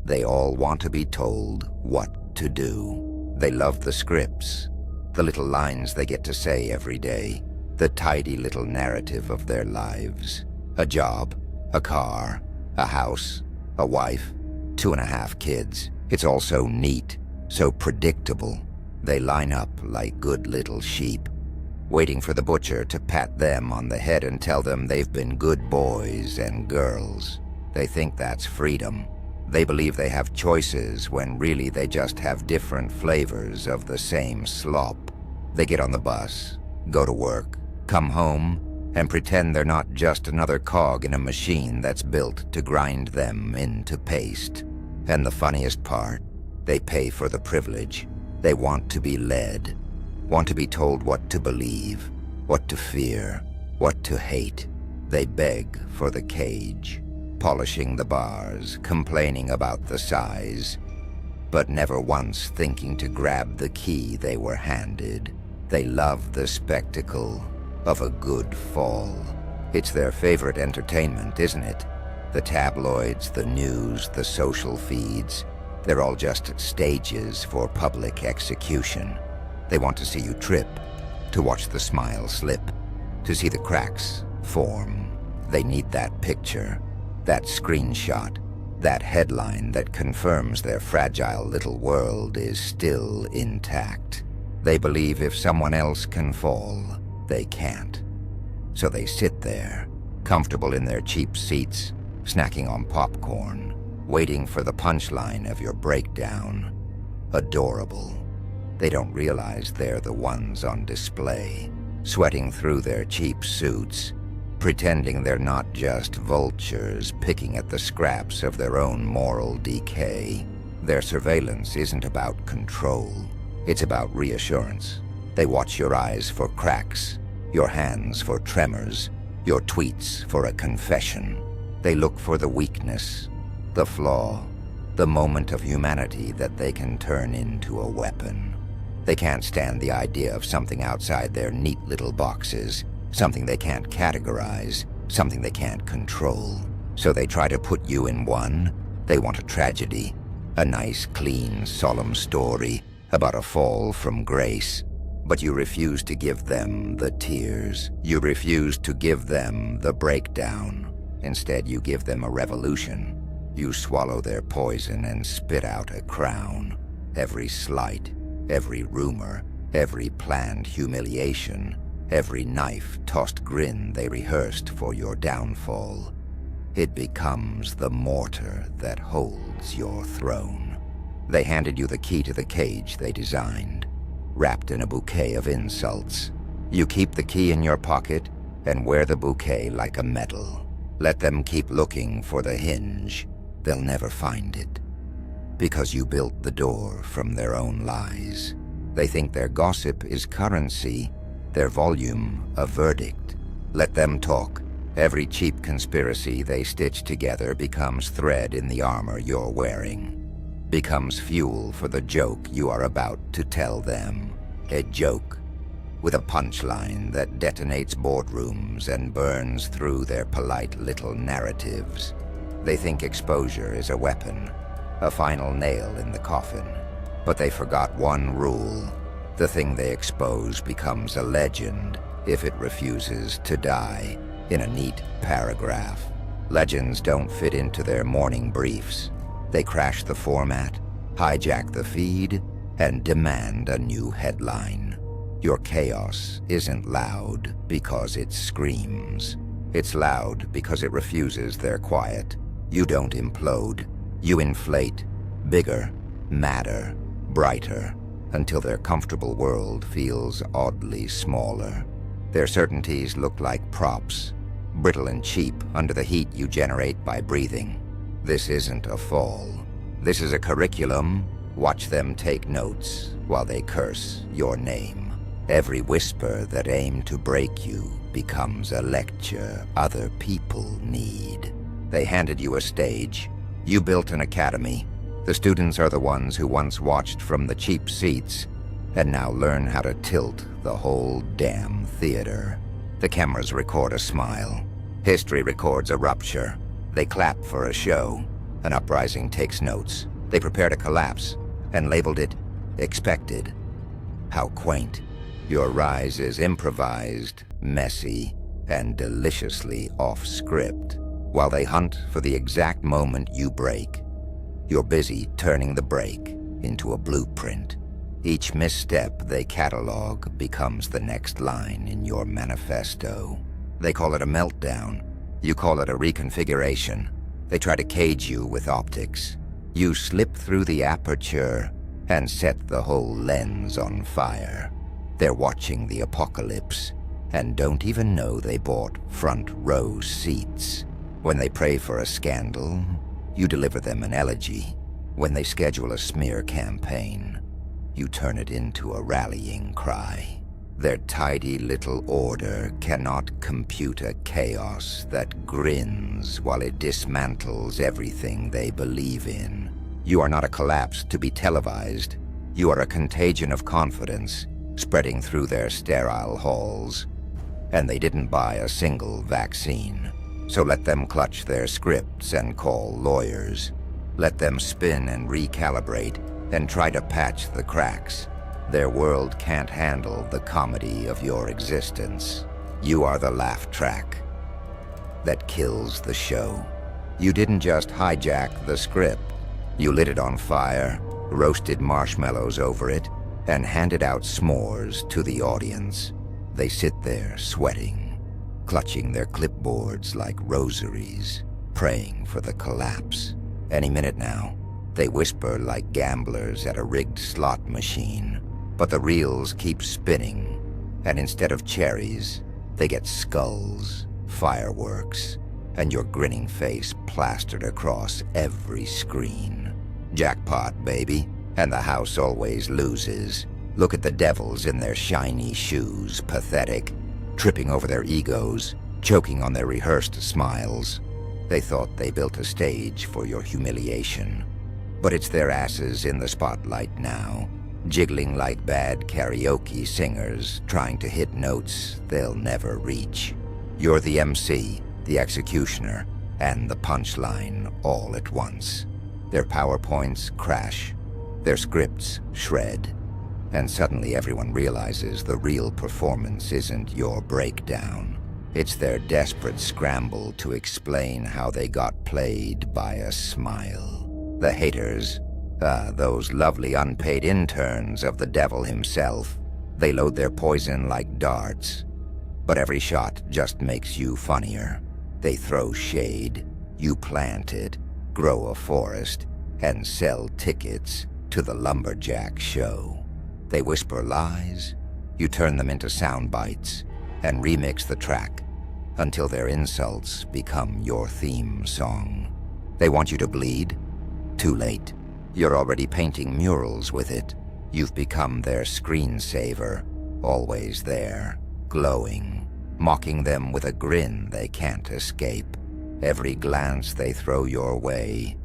They all want to be told what to do. They love the scripts, the little lines they get to say every day, the tidy little narrative of their lives. A job, a car, a house, a wife, 2.5 kids. It's all so neat, so predictable. They line up like good little sheep, waiting for the butcher to pat them on the head and tell them they've been good boys and girls. They think that's freedom. They believe they have choices when really they just have different flavors of the same slop. They get on the bus, go to work, come home, and pretend they're not just another cog in a machine that's built to grind them into paste. And the funniest part, they pay for the privilege. They want to be led, want to be told what to believe, what to fear, what to hate. They beg for the cage, polishing the bars, complaining about the size, but never once thinking to grab the key they were handed. They love the spectacle of a good fall. It's their favorite entertainment, isn't it? The tabloids, the news, the social feeds, they're all just stages for public execution. They want to see you trip, to watch the smile slip, to see the cracks form. They need that picture, that screenshot, that headline that confirms their fragile little world is still intact. They believe if someone else can fall, they can't. So they sit there, comfortable in their cheap seats, snacking on popcorn, waiting for the punchline of your breakdown. Adorable. They don't realize they're the ones on display, sweating through their cheap suits, pretending they're not just vultures picking at the scraps of their own moral decay. Their surveillance isn't about control. It's about reassurance. They watch your eyes for cracks, your hands for tremors, your tweets for a confession. They look for the weakness, the flaw, the moment of humanity that they can turn into a weapon. They can't stand the idea of something outside their neat little boxes, something they can't categorize, something they can't control. So they try to put you in one. They want a tragedy, a nice, clean, solemn story about a fall from grace. But you refuse to give them the tears. You refuse to give them the breakdown. Instead, you give them a revolution. You swallow their poison and spit out a crown. Every slight, every rumor, every planned humiliation, every knife-tossed grin they rehearsed for your downfall. It becomes the mortar that holds your throne. They handed you the key to the cage they designed, wrapped in a bouquet of insults. You keep the key in your pocket and wear the bouquet like a medal. Let them keep looking for the hinge. They'll never find it. Because you built the door from their own lies. They think their gossip is currency, their volume a verdict. Let them talk. Every cheap conspiracy they stitch together becomes thread in the armor you're wearing. Becomes fuel for the joke you are about to tell them. A joke with a punchline that detonates boardrooms and burns through their polite little narratives. They think exposure is a weapon, a final nail in the coffin. But they forgot one rule. The thing they expose becomes a legend if it refuses to die in a neat paragraph. Legends don't fit into their morning briefs. They crash the format, hijack the feed, and demand a new headline. Your chaos isn't loud because it screams. It's loud because it refuses their quiet. You don't implode. You inflate, bigger, madder, brighter, until their comfortable world feels oddly smaller. Their certainties look like props, brittle and cheap under the heat you generate by breathing. This isn't a fall. This is a curriculum. Watch them take notes while they curse your name. Every whisper that aimed to break you becomes a lecture other people need. They handed you a stage. You built an academy. The students are the ones who once watched from the cheap seats and now learn how to tilt the whole damn theater. The cameras record a smile. History records a rupture. They clap for a show, An uprising takes notes. They prepared a collapse and labeled it expected. How quaint. Your rise is improvised, messy, and deliciously off-script. While they hunt for the exact moment you break, you're busy turning the break into a blueprint. Each misstep they catalog becomes the next line in your manifesto. They call it a meltdown. You call it a reconfiguration. They try to cage you with optics. You slip through the aperture and set the whole lens on fire. They're watching the apocalypse and don't even know they bought front row seats. When they pray for a scandal, you deliver them an elegy. When they schedule a smear campaign, you turn it into a rallying cry. Their tidy little order cannot compute a chaos that grins while it dismantles everything they believe in. You are not a collapse to be televised. You are a contagion of confidence spreading through their sterile halls. And they didn't buy a single vaccine. So let them clutch their scripts and call lawyers. Let them spin and recalibrate and try to patch the cracks. Their world can't handle the comedy of your existence. You are the laugh track that kills the show. You didn't just hijack the script. You lit it on fire, roasted marshmallows over it, and handed out s'mores to the audience. They sit there sweating, clutching their clipboards like rosaries, praying for the collapse. Any minute now, they whisper like gamblers at a rigged slot machine. But the reels keep spinning, and instead of cherries, they get skulls, fireworks, and your grinning face plastered across every screen. Jackpot, baby, and the house always loses. Look at the devils in their shiny shoes, pathetic, tripping over their egos, choking on their rehearsed smiles. They thought they built a stage for your humiliation. But it's their asses in the spotlight now, jiggling like bad karaoke singers trying to hit notes they'll never reach. You're the MC, the executioner, and the punchline all at once. Their PowerPoints crash, their scripts shred, and suddenly everyone realizes the real performance isn't your breakdown. It's their desperate scramble to explain how they got played by a smile. The haters, those lovely unpaid interns of the devil himself, they load their poison like darts. But every shot just makes you funnier. They throw shade, you plant it, grow a forest, and sell tickets to the lumberjack show. They whisper lies, you turn them into sound bites, and remix the track until their insults become your theme song. They want you to bleed? Too late. You're already painting murals with it. You've become their screensaver, always there, glowing, mocking them with a grin they can't escape. Every glance they throw your way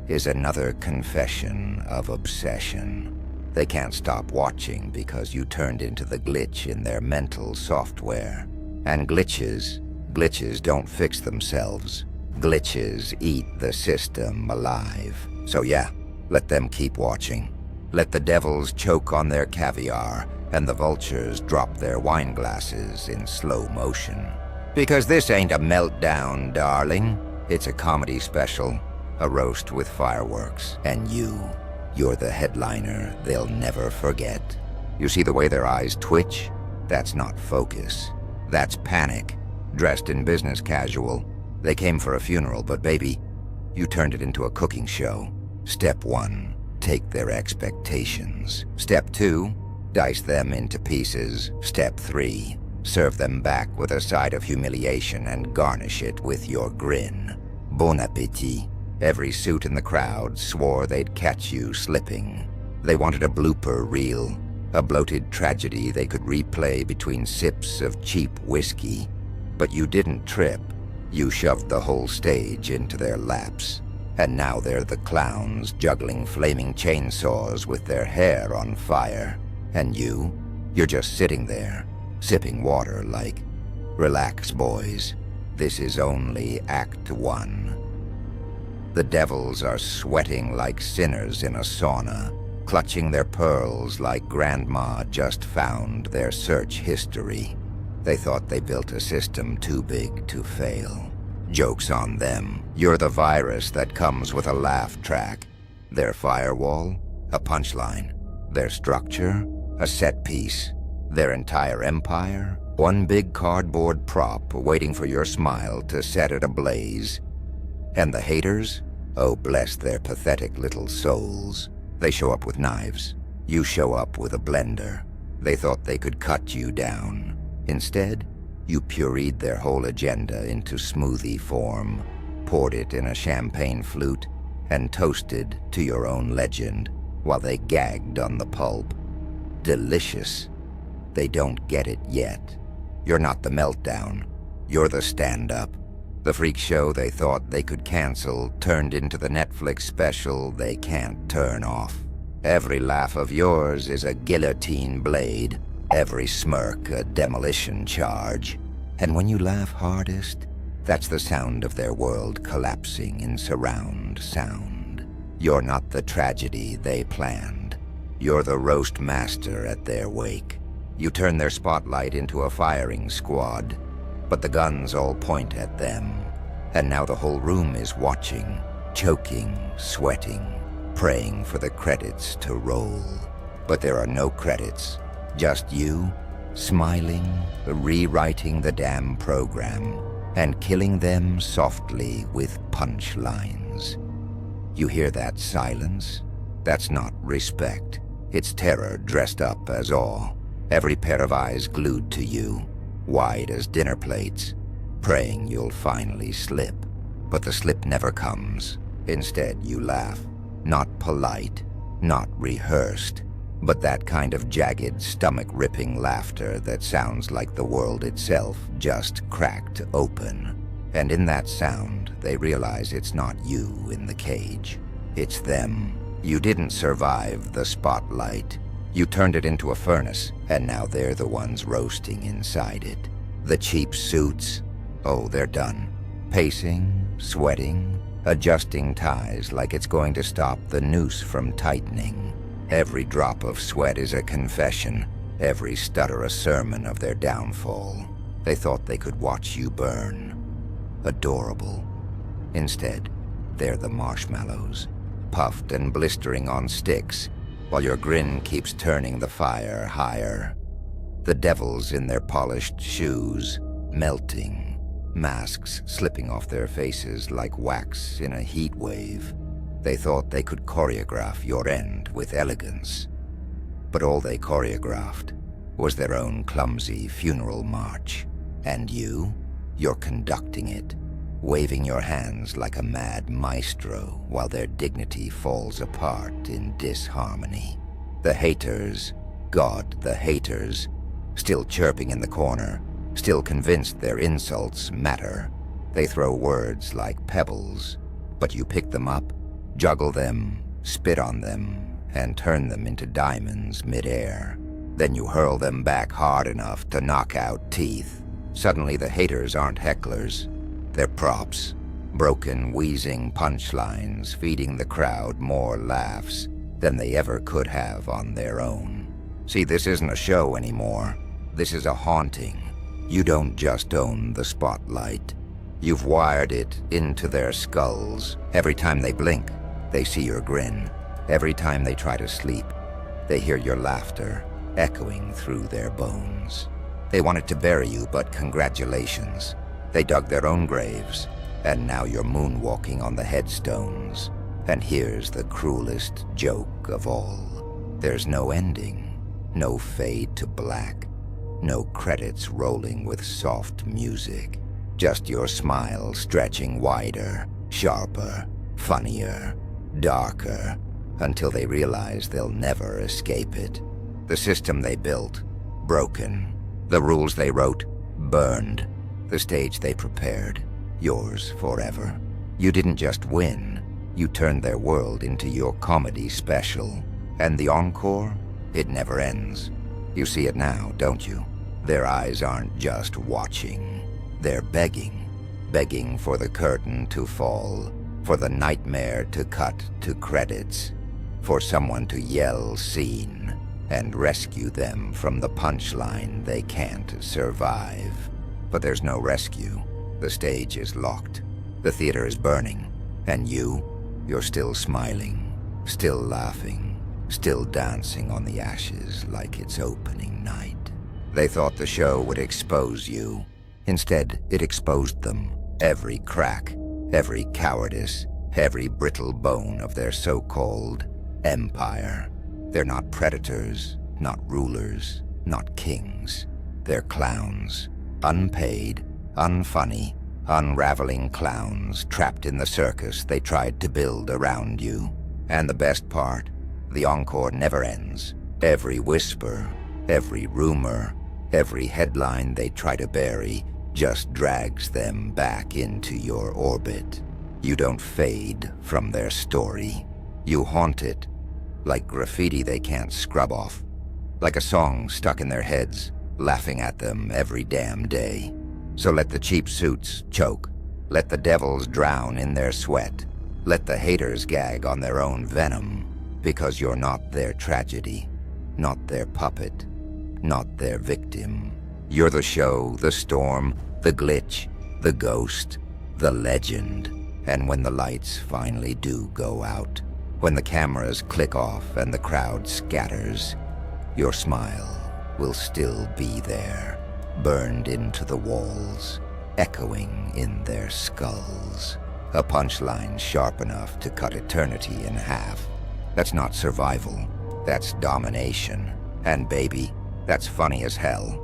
is another confession of obsession. They can't stop watching because you turned into the glitch in their mental software. And glitches don't fix themselves. Glitches eat the system alive. So yeah, let them keep watching. Let the devils choke on their caviar and the vultures drop their wine glasses in slow motion. Because this ain't a meltdown, darling. It's a comedy special, a roast with fireworks. And you're the headliner they'll never forget. You see the way their eyes twitch? That's not focus. That's panic, dressed in business casual. They came for a funeral, but baby, you turned it into a cooking show. Step 1, take their expectations. Step 2, dice them into pieces. Step 3, serve them back with a side of humiliation and garnish it with your grin. Bon appétit. Every suit in the crowd swore they'd catch you slipping. They wanted a blooper reel, a bloated tragedy they could replay between sips of cheap whiskey. But you didn't trip. You shoved the whole stage into their laps. And now they're the clowns juggling flaming chainsaws with their hair on fire. And you're just sitting there, sipping water like, relax, boys. This is only Act 1. The devils are sweating like sinners in a sauna, clutching their pearls like grandma just found their search history. They thought they built a system too big to fail. Joke's on them. You're the virus that comes with a laugh track. Their firewall, a punchline. Their structure, a set piece. Their entire empire, one big cardboard prop waiting for your smile to set it ablaze. And the haters? Oh, bless their pathetic little souls. They show up with knives. You show up with a blender. They thought they could cut you down. Instead, you pureed their whole agenda into smoothie form, poured it in a champagne flute, and toasted to your own legend while they gagged on the pulp. Delicious. They don't get it yet. You're not the meltdown. You're the stand-up. The freak show they thought they could cancel turned into the Netflix special they can't turn off. Every laugh of yours is a guillotine blade. Every smirk a demolition charge. And when you laugh hardest, that's the sound of their world collapsing in surround sound. You're not the tragedy they planned. You're the roast master at their wake. You turn their spotlight into a firing squad, but the guns all point at them. And now the whole room is watching, choking, sweating, praying for the credits to roll. But there are no credits. Just you, smiling, rewriting the damn program, and killing them softly with punchlines. You hear that silence? That's not respect. It's terror dressed up as awe. Every pair of eyes glued to you, wide as dinner plates, praying you'll finally slip. But the slip never comes. Instead, you laugh. Not polite, not rehearsed, but that kind of jagged, stomach-ripping laughter that sounds like the world itself just cracked open. And in that sound, they realize it's not you in the cage. It's them. You didn't survive the spotlight. You turned it into a furnace, and now they're the ones roasting inside it. The cheap suits, oh, they're done. Pacing, sweating, adjusting ties like it's going to stop the noose from tightening. Every drop of sweat is a confession, every stutter a sermon of their downfall. They thought they could watch you burn. Adorable. Instead, they're the marshmallows, puffed and blistering on sticks, while your grin keeps turning the fire higher. The devils in their polished shoes, melting, masks slipping off their faces like wax in a heat wave. They thought they could choreograph your end with elegance. But all they choreographed was their own clumsy funeral march. And you're conducting it, waving your hands like a mad maestro while their dignity falls apart in disharmony. The haters, God, the haters, still chirping in the corner, still convinced their insults matter. They throw words like pebbles, but you pick them up, juggle them, spit on them, and turn them into diamonds mid-air. Then you hurl them back hard enough to knock out teeth. Suddenly the haters aren't hecklers. They're props. Broken, wheezing punchlines feeding the crowd more laughs than they ever could have on their own. See, this isn't a show anymore. This is a haunting. You don't just own the spotlight. You've wired it into their skulls. Every time they blink, they see your grin. Every time they try to sleep, they hear your laughter echoing through their bones. They wanted to bury you, but congratulations. They dug their own graves, and now you're moonwalking on the headstones. And here's the cruelest joke of all. There's no ending, no fade to black, no credits rolling with soft music. Just your smile stretching wider, sharper, funnier, darker, until they realize they'll never escape it. The system they built, broken. The rules they wrote, burned. The stage they prepared, yours forever. You didn't just win, you turned their world into your comedy special. And the encore, it never ends. You see it now, don't you? Their eyes aren't just watching. They're begging for the curtain to fall, for the nightmare to cut to credits, for someone to yell scene and rescue them from the punchline they can't survive. But there's no rescue. The stage is locked. The theater is burning. And you're still smiling, still laughing, still dancing on the ashes like it's opening night. They thought the show would expose you. Instead, it exposed them. Every crack, every cowardice, every brittle bone of their so-called empire. They're not predators, not rulers, not kings. They're clowns. Unpaid, unfunny, unraveling clowns trapped in the circus they tried to build around you. And the best part, the encore never ends. Every whisper, every rumor, every headline they try to bury just drags them back into your orbit. You don't fade from their story. You haunt it, like graffiti they can't scrub off, like a song stuck in their heads, laughing at them every damn day. So let the cheap suits choke. Let the devils drown in their sweat. Let the haters gag on their own venom, because you're not their tragedy, not their puppet, not their victim. You're the show, the storm, the glitch, the ghost, the legend. And when the lights finally do go out, when the cameras click off and the crowd scatters, your smile will still be there, burned into the walls, echoing in their skulls. A punchline sharp enough to cut eternity in half. That's not survival, that's domination. And baby, that's funny as hell.